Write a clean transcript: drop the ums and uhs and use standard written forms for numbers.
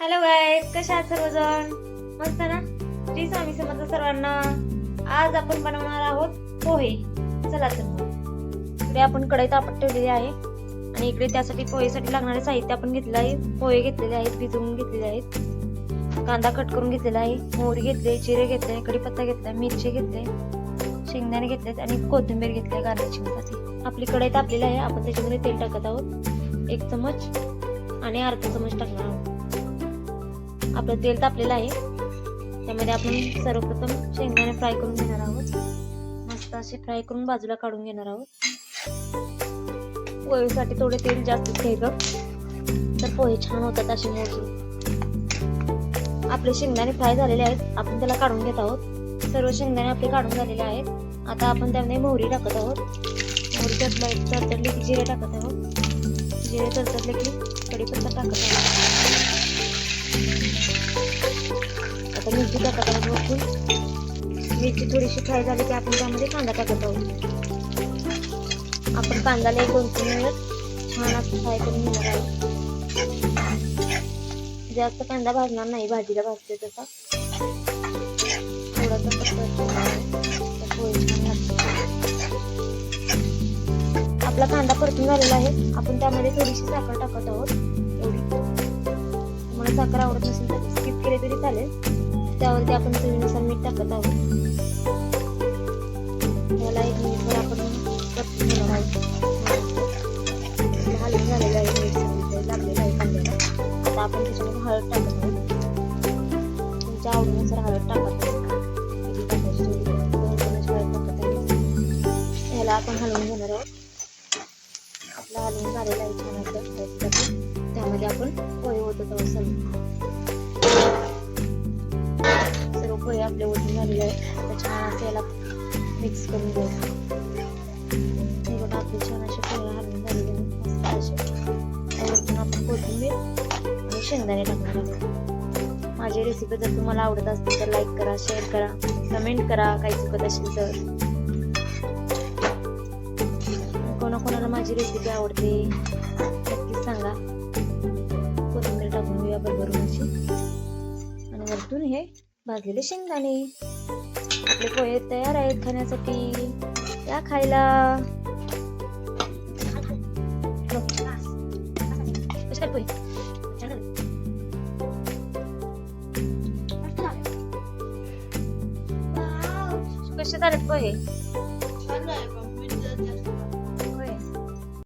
Hello guys, कशा आहात सर्वजण? मस्त ना? श्री स्वामी समर्थ सर्वांना. आज आपण बनवणार आहोत पोहे. चला तर मग इकडे आपण कढई तापत ठेवलेली आहे आणि इकडे त्यासाठी पोहेसाठी लागणारे साहित्य आपण घेतले आहे. पोहे घेतलेले आहेत, भिजवून घेतलेले आहेत, कांदा कट करून घेतलेला आहे, मोहरी घेतले, जिरे घेतले, कढीपत्ता घेतला, मिरची घेतले, शेंगदाणे घेतलेत आणि कोथिंबीर घेतली गार्निशिंगसाठी. आपली कढई तापलेली आहे. आपण त्याच्यामध्ये तेल टाकत आहोत, 1 चमच आणि अर्धा चमच टाकणार आहोत. आपलं तेल तापलेलं आहे. त्यामध्ये आपण सर्वप्रथम शेंगदाणे फ्राय करून घेणार आहोत. मस्त असे फ्राय करून बाजूला काढून घेणार आहोत. पोहेसाठी थोडे तेल जास्त घ्यायचं तर पोहे छान होतात असे मोजून. आपले शेंगदाणे फ्राय झालेले आहेत. आपण त्याला काढून घेत आहोत. सर्व शेंगदाणे आपले काढून झालेले आहेत. आता आपण त्यामध्ये मोहरी टाकत आहोत. मोहरी तडतडली की जिरे टाकत आहोत. जिरे तडतडले की कढीपत्ता टाकत आहोत. आता मिरची टाकत आहोत वरतून. मिरची थोडीशी फ्राय झाली की आपण त्यामध्ये कांदा टाकत आहोत. आपण कांद्याला 1-2-3 मिनिट छान असं फ्राय करून घेणार आहोत. जास्त कांदा भाजणार नाही, भाजीला भाजते तसा थोडासा. आपला कांदा परतून झालेला आहे. आपण त्यामध्ये थोडीशी साखर टाकत आहोत. एवढी तुम्हाला साखर आवडत नसेल तर स्किप केले तरी चालेल. त्यावरती आपण चवीनुसार मीठ टाकत आहोत. याला 1 मिनिटभर आपण परतून घेणार आहोत. हलवून झालेलं आहे, मीठ लागलेलं आहे कांद्याला. आता आपण त्याच्यामध्ये हळद टाकत आहोत. तुमच्या आवडीनुसार हळद टाकत आहोत. याला आपण हलवून घेणार आहोत. आपला हलवून झालेला आहे छान असं. त्यामध्ये आपण पोहे ओतत आहोत. सर्व पोहे आपले ओतून झालेले आहे. आता छान असं याला मिक्स करून घ्यायचं. हे बघा, आपले छान असे पोहे हलवून झालेले मस्त असे. त्यावरतून आपण कोथिंबीर आणि शेंगदाणे टाकणार आहोत. माझी रेसिपी जर तुम्हाला आवडत असतील तर लाईक करा, शेअर करा, कमेंट करा. काही चुकत असेल तर कोणाकोणाला माझी रेसिपी आवडते नक्कीच सांगा. कोथिंबीर टाकून घेऊया भरभरून अशी. आणि वरतून हे भाजलेले शेंगदाणे. आपले पोहे तयार आहेत खाण्यासाठी. या खायला. कसे झालेत पोहे?